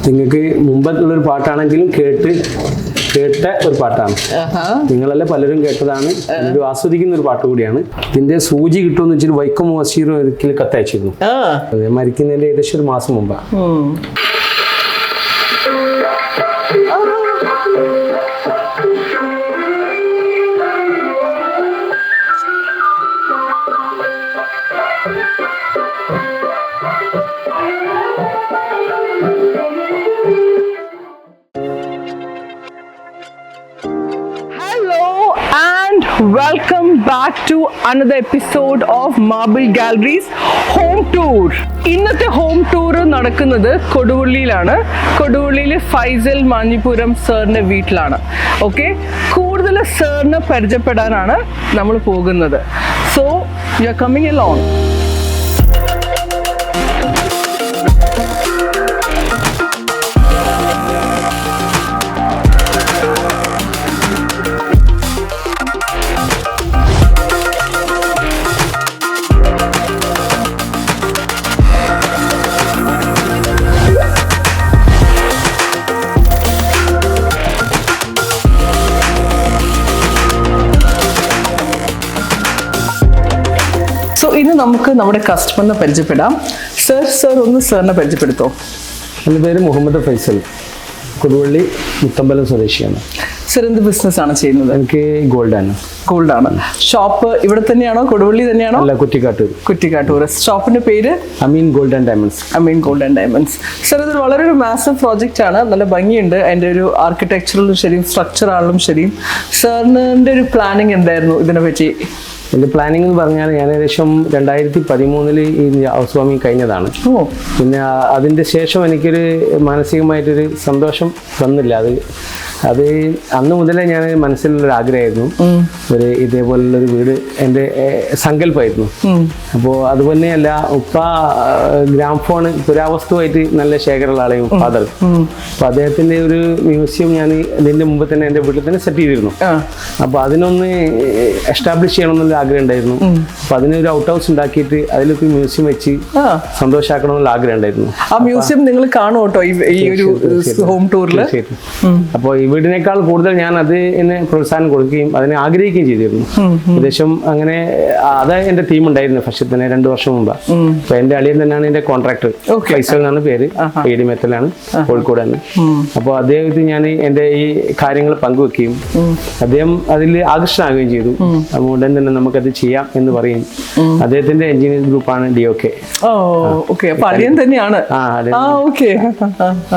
നിങ്ങൾക്ക് മുമ്പുള്ളൊരു പാട്ടാണെങ്കിലും കേട്ട ഒരു പാട്ടാണ്. നിങ്ങളല്ലേ പലരും കേട്ടതാണ്. ഒരു ആസ്വദിക്കുന്ന ഒരു പാട്ട് കൂടിയാണ്. ഇതിന്റെ സൂചി കിട്ടുമെന്ന് വെച്ചിട്ട് വൈക്കം വസീറും ഒരിക്കലും കത്തയച്ചിരുന്നു. മരിക്കുന്നതിന്റെ ഏകദേശം ഒരു മാസം മുമ്പാണ്. Welcome back to another episode of Marble Galleries Home Tour. ഇന്നത്തെ ഹോം ടൂർ നടക്കുന്നത് കൊടുവള്ളിയിലാണ്. കൊടുവള്ളിയിൽ ഫൈസൽ മാഞ്ഞിപുരം സാറിന്റെ വീട്ടിലാണ്. ഓക്കെ, കൂടുതൽ സാറിനെ പരിചയപ്പെടാനാണ് നമ്മൾ പോകുന്നത്. So you are coming along. ഇന്ന് നമുക്ക് നമ്മുടെ കസ്റ്റമറിനെ പരിചയപ്പെടാം. സർ ഒന്ന് സാറിനെ പരിചയപ്പെടുത്തോ? എൻ്റെ പേര് മുഹമ്മദ് ഫൈസൽ, കൊടുവള്ളി മുത്തമ്പലം സ്വദേശിയാണ്. സർ എന്ത് ബിസിനസ് ആണ് ചെയ്യുന്നത്? എനിക്ക് ഗോൾഡാണ്. ഷോപ്പ് ഇവിടെ തന്നെയാണോ, കൊടുവള്ളി തന്നെയാണോ? അല്ല, കുറ്റിക്കാട്ടൂർ. ഷോപ്പിന്റെ പേര് അമീൻ ഗോൾഡ് ആൻഡ് ഡയമണ്ട്സ്. സർ ഇത് വളരെ ഒരു മാസീവ് പ്രോജക്റ്റ് ആണ്. നല്ല ഭംഗിയുണ്ട്. അതിന്റെ ഒരു ആർക്കിടെക്ചറലും ശരിയും സ്ട്രക്ചർ ആണെങ്കിലും ശരിയും. സാറിന്റെ ഒരു പ്ലാനിങ് എന്തായിരുന്നു ഇതിനെ പറ്റി? എൻ്റെ പ്ലാനിങ് എന്ന് പറഞ്ഞാൽ ഞാൻ ഏകദേശം 2013 ഈ ഹൗസ് വാമിങ് കഴിഞ്ഞതാണ്. പിന്നെ അതിൻ്റെ ശേഷം എനിക്കൊരു മാനസികമായിട്ടൊരു സന്തോഷം വന്നില്ല. അത് അന്ന് മുതലേ ഞാൻ മനസ്സിലുള്ളൊരു ആഗ്രഹമായിരുന്നു. ഇതേപോലുള്ളൊരു വീട് എൻ്റെ സങ്കല്പമായിരുന്നു. അപ്പോൾ അതുതന്നെയല്ല, ഉപ്പ ഗ്രാംഫോൺ പുരാവസ്തുവായിട്ട് നല്ല ശേഖരമുള്ള ആളെയും ഫാദർ. അപ്പോൾ അദ്ദേഹത്തിൻ്റെ ഒരു മ്യൂസിയം ഞാൻ ഇതിൻ്റെ മുമ്പ് തന്നെ എൻ്റെ വീട്ടിൽ തന്നെ സെറ്റ് ചെയ്തിരുന്നു. അപ്പോൾ അതിനൊന്ന് എസ്റ്റാബ്ലിഷ് ചെയ്യണമെന്നുള്ള ആഗ്രഹം ഉണ്ടായിരുന്നു. അപ്പോൾ അതിനൊരു ഔട്ട് ഹൗസ് ഉണ്ടാക്കിയിട്ട് അതിലൊക്കെ മ്യൂസിയം വെച്ച് സന്തോഷമാക്കണമെന്നുള്ള ആഗ്രഹം ഉണ്ടായിരുന്നു. ആ മ്യൂസിയം നിങ്ങൾ കാണും കേട്ടോ ഈ ഒരു ഹോം ടൂറിൽ. അപ്പോൾ ഈ വീടിനേക്കാൾ കൂടുതൽ ഞാൻ അതിന് പ്രോത്സാഹനം കൊടുക്കുകയും അതിനെ ആഗ്രഹിക്കുകയും ചെയ്തിരുന്നു. ഏകദേശം അങ്ങനെ അത് എൻ്റെ ടീം ഉണ്ടായിരുന്നു ഫസ്റ്റ് തന്നെ 2 വർഷം മുമ്പ്. അപ്പൊ എൻ്റെ അളിയൻ തന്നെയാണ് എൻ്റെ കോൺട്രാക്ടർ. ഫൈസൽ എന്നാണ് പേര്. പേര് മെത്തലാണ്, കോഴിക്കോടാണ്. അപ്പോൾ അദ്ദേഹത്തിന് ഞാൻ എൻ്റെ ഈ കാര്യങ്ങൾ പങ്കുവെക്കുകയും അദ്ദേഹം അതിൽ ആകർഷണമാകുകയും ചെയ്തു. അതുകൊണ്ട് തന്നെ നമുക്കത് ചെയ്യാം എന്ന് പറയും. അദ്ദേഹത്തിന്റെ എഞ്ചിനീയറിംഗ് ഗ്രൂപ്പാണ് DOK.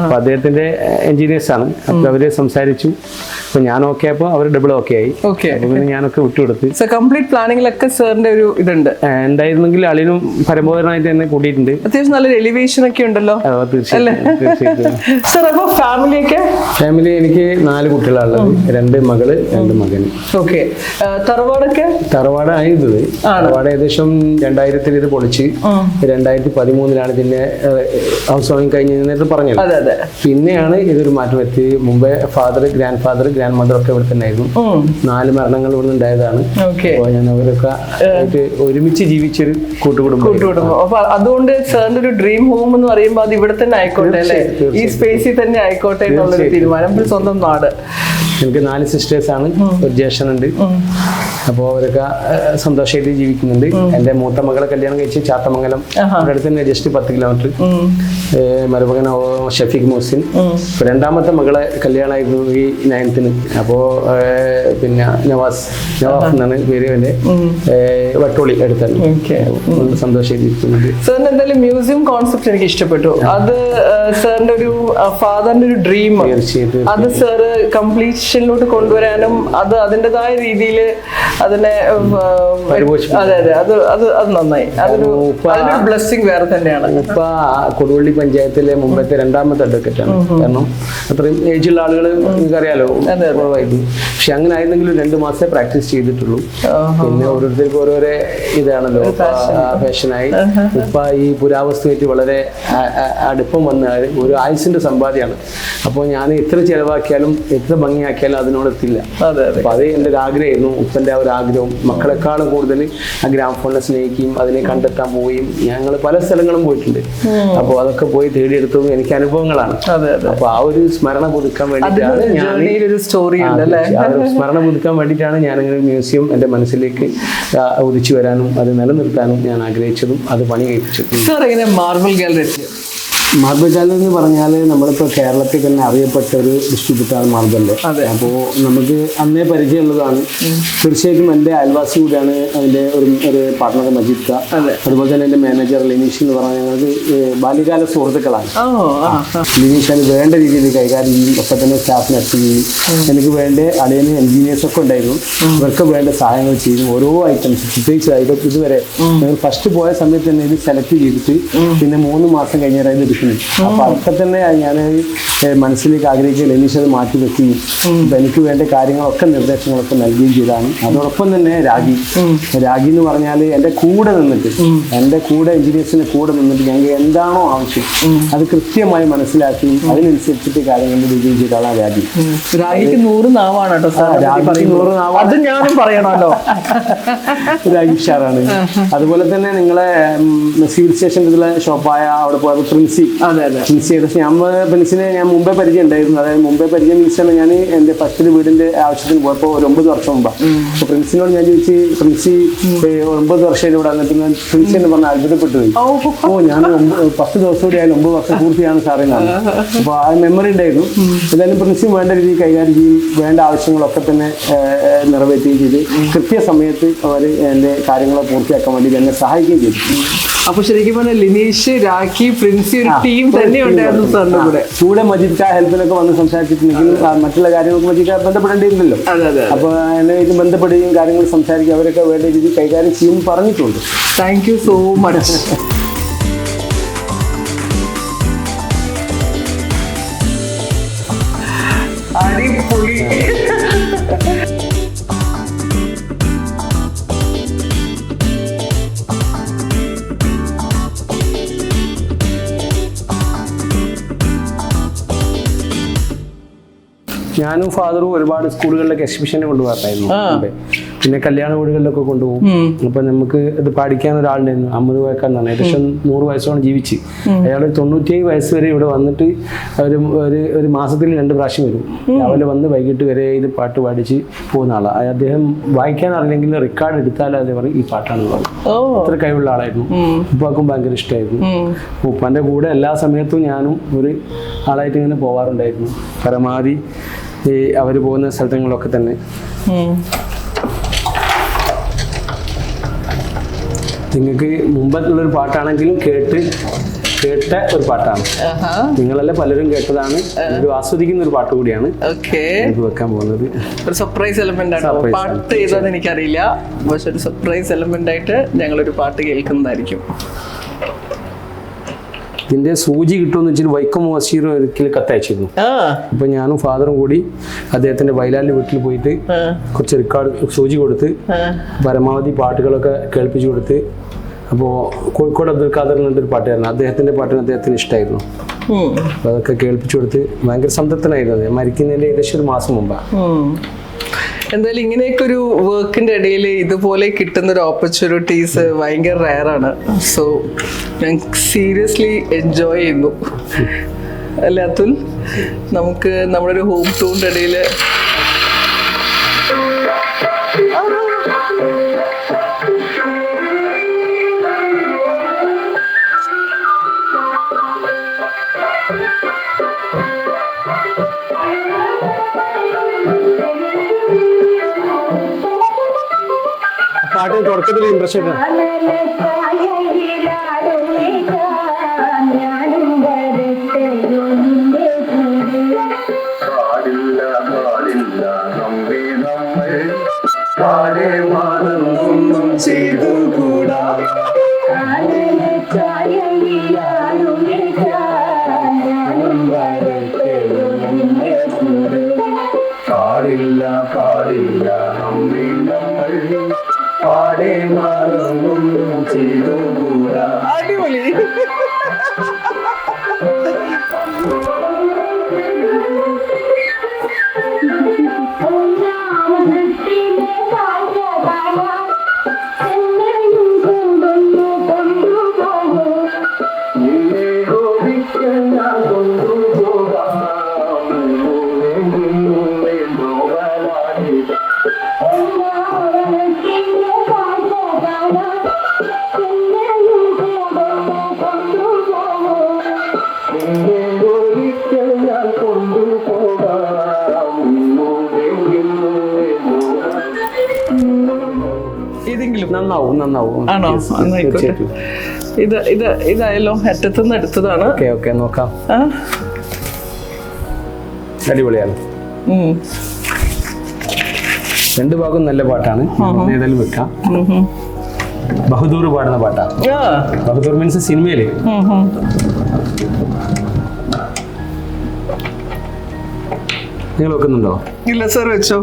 അപ്പൊ അദ്ദേഹത്തിന്റെ എഞ്ചിനീയേഴ്സ് ആണ്. അപ്പൊ അവര് സംസാരിച്ചു. അപ്പൊ ഞാൻ ഓക്കെ ആയപ്പോ അവർ ഡബിൾ ഓക്കെ ആയി. പിന്നെ ഞാനൊക്കെ വിട്ടുകൊടുത്ത് കംപ്ലീറ്റ് പ്ലാനിങ്ങിലൊക്കെ സാറിന്റെ ഒരു ഇതുണ്ട് എന്തായിരുന്നെങ്കിൽ അളിനും പരമ്പരാഗതമായിട്ട് തന്നെ കൂടിയിട്ടുണ്ട്. അത്യാവശ്യം നല്ലൊരു എലിവേഷൻ ഒക്കെ ഉണ്ടല്ലോ. തീർച്ചയായിട്ടും. ഫാമിലി എനിക്ക് 4 കുട്ടികളാണുള്ളത്. 2 മകള് 2 മകന്. തറവാട് ആയിരുന്നത്. തറവാട് ഏകദേശം 2000 ഇത് പൊളിച്ച് 2013 ഇതിന്റെ ഹൗസ് വാമിങ് കഴിഞ്ഞ് നേരത്തെ പറഞ്ഞത്. പിന്നെയാണ് ഇതൊരു മാറ്റം എത്തി. മുമ്പേ father, grand father, grand mother ഒക്കെ ഇവിടെ തന്നെ ആയിരുന്നു. 4 മരണങ്ങൾ ഇവിടെ ഉണ്ടായതാണ്. ഞാൻ അവരൊക്കെ ഒരുമിച്ച് ജീവിച്ചൊരു കൂട്ടുകുടുംബം. അപ്പൊ അതുകൊണ്ട് സാറിന്റെ ഒരു ഡ്രീം ഹോം എന്ന് പറയുമ്പോൾ അത് ഇവിടെ തന്നെ ആയിക്കോട്ടെ അല്ലേ, ഈ സ്പേസിൽ തന്നെ ആയിക്കോട്ടെ എന്നുള്ളൊരു തീരുമാനം. സ്വന്തം നാട്. എനിക്ക് 4 സിസ്റ്റേഴ്സ് ആണ്, ഒരു ജ്യേഷ്ഠനുണ്ട്. അപ്പോൾ അവരൊക്കെ സന്തോഷമായിട്ട് ജീവിക്കുന്നുണ്ട്. എൻ്റെ മൂത്ത മകളെ കല്യാണം കഴിച്ച് ചാത്തമംഗലം, അവിടെ അടുത്ത് തന്നെ ജസ്റ്റ് 10 കിലോമീറ്റർ. മരുമകൻ ഷഫീഖ് മുഹസിൻ. രണ്ടാമത്തെ മകളെ കല്യാണമായിരുന്നു ഈ 9th. അപ്പോൾ പിന്നെ നവാഫ് എന്നാണ് പേര്. എൻ്റെ വട്ടോളി അടുത്താണ്. സന്തോഷമായിട്ട് ഇരിക്കുന്നുണ്ട്. സാറിന് എന്തായാലും മ്യൂസിയം കോൺസെപ്റ്റ് എനിക്ക് ഇഷ്ടപ്പെട്ടു. അത് സാറിന്റെ ഒരു ഫാദറിന്റെ ഒരു ഡ്രീം, അത് സാറ് കംപ്ലീഷനിലോട്ട് കൊണ്ടുവരാനും അത് അതിൻ്റെതായ രീതിയിൽ അതിനെ അത് നന്നായി. അതൊരു ബ്ലെസ്സിങ് വേറെ തന്നെയാണ്. ഇപ്പൊ കൊടുവള്ളി പഞ്ചായത്തിലെ മുമ്പത്തെ 2ാമത്തെ അഡ്വക്കേറ്റ് ആണ്. കാരണം അത്രയും ഏജുള്ള ആളുകൾ നിങ്ങൾക്കറിയാലോ കുറവായിരുന്നു. പക്ഷെ അങ്ങനെ ആയിരുന്നെങ്കിലും 2 മാസമേ പ്രാക്ടീസ് ചെയ്തിട്ടുള്ളൂ. പിന്നെ ഓരോരുത്തർക്ക് ഓരോരോ ഇതാണല്ലോ ഫാഷനായി. ഇപ്പൊ ഈ പുരാവസ്തുവായിട്ട് വളരെ അടുപ്പം വന്ന ഒരു ആയുസിന്റെ സമ്പാദ്യമാണ്. അപ്പോൾ ഞാൻ എത്ര ചെലവാക്കിയാലും എത്ര ഭംഗിയാക്കിയാലും അതിനോടെത്തില്ല. അപ്പൊ അത് എൻ്റെ ഒരു ആഗ്രഹമായിരുന്നു. ഉപ്പൻ്റെ ആ ഒരു ആഗ്രഹം, മക്കളെക്കാളും കൂടുതൽ ആ ഗ്രാമഫോണിനെ സ്നേഹിക്കുകയും അതിനെ കണ്ടെത്താൻ പോവുകയും ഞങ്ങൾ പല സ്ഥലങ്ങളും പോയിട്ടുണ്ട്. അപ്പോൾ അതൊക്കെ പോയി തേടിയെടുത്തതും എനിക്ക് അനുഭവങ്ങളാണ്. അപ്പൊ ആ ഒരു സ്മരണ പുതുക്കാൻ വേണ്ടിയിട്ടാണ് സ്മരണ പുതുക്കാൻ വേണ്ടിയിട്ടാണ് ഞാനിങ്ങനെ മ്യൂസിയം എൻ്റെ മനസ്സിലേക്ക് ഉദിച്ചു വരാനും അത് നിലനിർത്താനും ഞാൻ ആഗ്രഹിച്ചതും അത് പണി കഴിപ്പിച്ചതും. മാർബിൾ ഗാലറി മാർബിൾ ഗാലറി എന്ന് പറഞ്ഞാൽ നമ്മളിപ്പോൾ കേരളത്തിൽ തന്നെ അറിയപ്പെട്ട ഒരു ഡിസ്ട്രിബ്യൂട്ടറാണ് മാർബിളിൻ്റെ. അപ്പോൾ നമുക്ക് അന്നേ പരിചയമുള്ളതാണ്. തീർച്ചയായിട്ടും എൻ്റെ അയൽവാസി കൂടിയാണ് അതിൻ്റെ ഒരു പാർട്ണർ മജീദ് ഖാൻ. അതുപോലെ തന്നെ എൻ്റെ മാനേജർ ലിനീഷ് എന്ന് പറഞ്ഞാൽ ഞങ്ങൾക്ക് ബാല്യകാല സുഹൃത്തുക്കളാണ്. ലിനീഷ് അത് വേണ്ട രീതിയിൽ കൈകാര്യം ചെയ്യും. ഒപ്പം തന്നെ സ്റ്റാഫിനെ അറ്റ് ചെയ്യും. എനിക്ക് വേണ്ട അളിയന് എൻജിനീയേഴ്സൊക്കെ ഉണ്ടായിരുന്നു. അവർക്ക് വേണ്ട സഹായങ്ങൾ ചെയ്യും. ഓരോ ഐറ്റംസ് പ്രത്യേകിച്ച് ഇതുവരെ ഞങ്ങൾ ഫസ്റ്റ് പോയ സമയത്ത് തന്നെ ഇത് സെലക്ട് ചെയ്തിട്ട് പിന്നെ 3 മാസം കഴിഞ്ഞാൽ ഇത് എടുക്കുന്നത്. അപ്പൊ അതൊക്കെ തന്നെ ഞാൻ മനസ്സിലേക്ക് ആഗ്രഹിക്കുക ലെനീഷ് അത് മാറ്റി വെക്കുകയും എനിക്ക് വേണ്ട കാര്യങ്ങളൊക്കെ നിർദ്ദേശങ്ങളൊക്കെ നൽകുകയും ചെയ്താണ്. അതോടൊപ്പം തന്നെ രാഗി എന്ന് പറഞ്ഞാൽ എൻ്റെ കൂടെ നിന്നിട്ട് എഞ്ചിനീയേഴ്സിന്റെ കൂടെ നിന്നിട്ട് ഞങ്ങൾക്ക് എന്താണോ ആവശ്യം അത് കൃത്യമായി മനസ്സിലാക്കി അതിനനുസരിച്ചിട്ട് കാര്യങ്ങൾ റിവ്യൂ ചെയ്ത ആളാണ് രാഗിക്ക് 100 നാവാണ് കേട്ടോ. രാഗി 100 നാവാണ്, അത് ഞാനും പറയണമല്ലോ. രാഗി ഉഷാറാണ്. അതുപോലെ തന്നെ നിങ്ങളെ സിവിൽ സ്റ്റേഷനിലുള്ള ഷോപ്പായ അവിടെ പോയത് പ്രിൻസി. പ്രിൻസിനെ ഞാൻ മുമ്പേ പരിചയം ഉണ്ടായിരുന്നു. അതായത് മുമ്പേ പരിചയം മീൻസാണ് ഞാൻ എൻ്റെ ഫസ്റ്റ് വീടിന്റെ ആവശ്യത്തിന് പോയപ്പോൾ ഒരു 9 വർഷം മുമ്പാണ്. അപ്പൊ പ്രിൻസിനോട് ഞാൻ ചോദിച്ചു, പ്രിൻസി 9 വർഷം ഇവിടെ വന്നിട്ട് പ്രിൻസി എന്ന് പറഞ്ഞാൽ അത്ഭുതപ്പെട്ടു പോയി. ഞാൻ 10 ദിവസം കൂടി ആയാലും 9 വർഷം പൂർത്തിയാണ് സാറേ ഞാൻ. അപ്പൊ ആ മെമ്മറി ഉണ്ടായിരുന്നു. എന്തായാലും പ്രിൻസിയും വേണ്ട രീതിയിൽ കൈകാര്യം ചെയ്യും, വേണ്ട ആവശ്യങ്ങളൊക്കെ തന്നെ നിറവേറ്റുകയും ചെയ്ത് കൃത്യസമയത്ത് അവർ എൻ്റെ കാര്യങ്ങളെ പൂർത്തിയാക്കാൻ വേണ്ടി എന്നെ സഹായിക്കുകയും ചെയ്തു. അപ്പൊ ശരിക്കും പറഞ്ഞാൽ ലിനീഷ്, രാഖി, പ്രിൻസി ഒരു ടീം തന്നെ ഉണ്ടായിരുന്നു സാറിന്റെ കൂടെ മജീദ് ഖാൻ ഹെൽപ്പിനൊക്കെ വന്ന് സംസാരിച്ചിട്ടുണ്ടെങ്കിലും മറ്റുള്ള കാര്യങ്ങൾക്ക് മജീദ് ഖാൻ ബന്ധപ്പെടേണ്ടിയിരുന്നല്ലോ. അപ്പൊ എന്നെ ഇത് ബന്ധപ്പെടുകയും കാര്യങ്ങൾ സംസാരിക്കുക അവരൊക്കെ വേണ്ട രീതിയിൽ കൈകാര്യം ചെയ്യും പറഞ്ഞിട്ടുണ്ട്. Thank you so much. അടിപൊളി. ഞാനും ഫാദറും ഒരുപാട് സ്കൂളുകളിലൊക്കെ എക്സിബിഷന് കൊണ്ടുപോകാറായിരുന്നു. പിന്നെ കല്യാണ വീടുകളിലൊക്കെ കൊണ്ടുപോകും. അപ്പൊ നമുക്ക് ഇത് പഠിക്കാൻ ഒരാളുണ്ടായിരുന്നു, അമ്മദ് വയക്കാന്നാണ്. ഏകദേശം 100 വയസ്സോളം ജീവിച്ച്. അയാൾ 97 വയസ്സ് വരെ ഇവിടെ വന്നിട്ട് ഒരു മാസത്തിൽ 2 പ്രാവശ്യം വരും. രാവിലെ വന്ന് വൈകിട്ട് വരെ ഇത് പാട്ട് പാടിച്ച് പോകുന്ന ആളാണ്. അദ്ദേഹം വായിക്കാൻ അറിയില്ലെങ്കിൽ റെക്കോർഡ് എടുത്താലും അതേ പറയും ഈ പാട്ടാണ് പറയും. അത്ര കഴിവുള്ള ആളായിരുന്നു. ഉപ്പാക്കും ഭയങ്കര ഇഷ്ടമായിരുന്നു. ഉപ്പാന്റെ കൂടെ എല്ലാ സമയത്തും ഞാനും ഒരു ആളായിട്ട് ഇങ്ങനെ പോവാറുണ്ടായിരുന്നു. പരമാവധി അവർ പോകുന്ന സ്ഥലങ്ങളിലൊക്കെ തന്നെ. നിങ്ങൾക്ക് മുമ്പത്തുള്ളൊരു പാട്ടാണെങ്കിലും കേട്ട ഒരു പാട്ടാണ്. നിങ്ങളല്ലേ പലരും കേട്ടതാണ്. ഒരു ആസ്വദിക്കുന്ന ഒരു പാട്ട് കൂടിയാണ് വെക്കാൻ പോകുന്നത്. ഒരു സർപ്രൈസ് എലമെന്റ് ആണ്. പാട്ട് ഏതാന്ന് എനിക്കറിയില്ല, പക്ഷെ ഒരു സർപ്രൈസ് എലമെന്റ് ആയിട്ട് ഞങ്ങളൊരു പാട്ട് കേൾക്കുന്നതായിരിക്കും. ഇതിന്റെ സൂചി കിട്ടുമെന്ന് വെച്ചാൽ വൈക്കം ബഷീർ ഒരിക്കലും കത്തയച്ചിരുന്നു. അപ്പൊ ഞാനും ഫാദറും കൂടി അദ്ദേഹത്തിന്റെ വയലാലിന്റെ വീട്ടിൽ പോയിട്ട് കുറച്ച് റെക്കോർഡ് സൂചി കൊടുത്ത് പരമാവധി പാട്ടുകളൊക്കെ കേൾപ്പിച്ചു കൊടുത്ത്. അപ്പോൾ കോഴിക്കോട് അബ്ദുൽ ഖാദർ എന്നൊരു പാട്ടുകാരൻ, അദ്ദേഹത്തിന്റെ പാട്ടിന് അദ്ദേഹത്തിന് ഇഷ്ടമായിരുന്നു. അപ്പൊ അതൊക്കെ കേൾപ്പിച്ചു കൊടുത്ത് ഭയങ്കര സംതൃപ്തനായിരുന്നു. മരിക്കുന്നതിന്റെ ഏകദേശം 1 മാസം മുമ്പാണ്. എന്തായാലും ഇങ്ങനെയൊക്കെ ഒരു വർക്കിന്റെ ഇടയിൽ ഇതുപോലെ കിട്ടുന്ന ഒരു ഓപ്പർച്യൂണിറ്റീസ് ഭയങ്കര റയറാണ്. സോ ഞാൻ സീരിയസ്ലി എൻജോയ് ചെയ്യുന്നു അല്ലേ അതുൽ? നമുക്ക് നമ്മുടെ ഒരു ഹോം ടൂറിന്റെ ഇടയിൽ പാട്ടിന് തുടക്കത്തിൽ ഇംപ്രഷൻ ചെയ്തുകൂടാ നന്നാവും. ആണോ? Yes, yes, എന്നായിക്കോട്ടെ. തീർച്ചയായിട്ടും. ഇതായാലോ അറ്റത്തുനിന്ന് എടുത്തതാണ്. ഓക്കെ നോക്കാം. ആ? അടിപൊളിയാണ്. രണ്ട് ഭാഗം നല്ല പാട്ടാണ്. ഏതായാലും വെക്കാം. ബഹദൂർ പാടുന്ന പാട്ടാണ്. ആ. ബഹദൂർ മീൻസ് സിനിമയില്. നിങ്ങൾ വെക്കുന്നുണ്ടോ? ഇല്ല സർ, വെച്ചോ.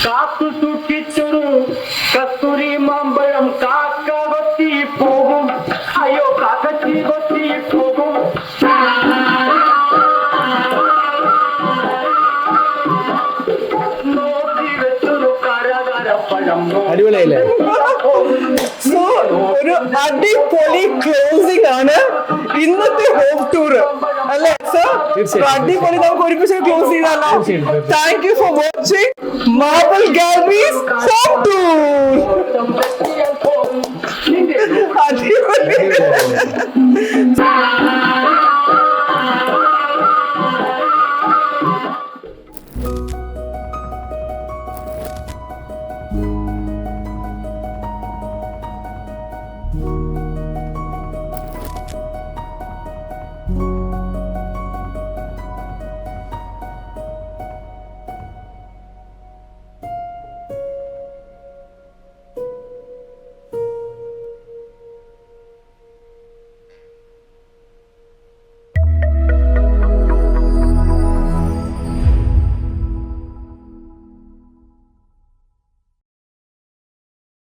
കാത്തു സൂക്ഷിച്ചൊരു കസ്തൂരി മാമ്പഴം കാക്ക കൊത്തി പോകും, അയ്യോ കാക്കച്ചി കൊത്തി പോകും. നോക്കി വെച്ചൊരു കരകരപ്പഴം. അടിപൊളിയല്ലേ? സോ ഒരു അടിപൊളി ക്ലോസിംഗ് ആണ് ഇന്നത്തെ ഹോം ടൂർ അല്ലേ സർ? തീർച്ചയായും. അടിപൊളി. നമുക്ക് ഒരുമിച്ച് ക്ലോസ് ചെയ്താലോ? തീർച്ചയായും. Thank you for watching marble galleries home tour. അടിപൊളി.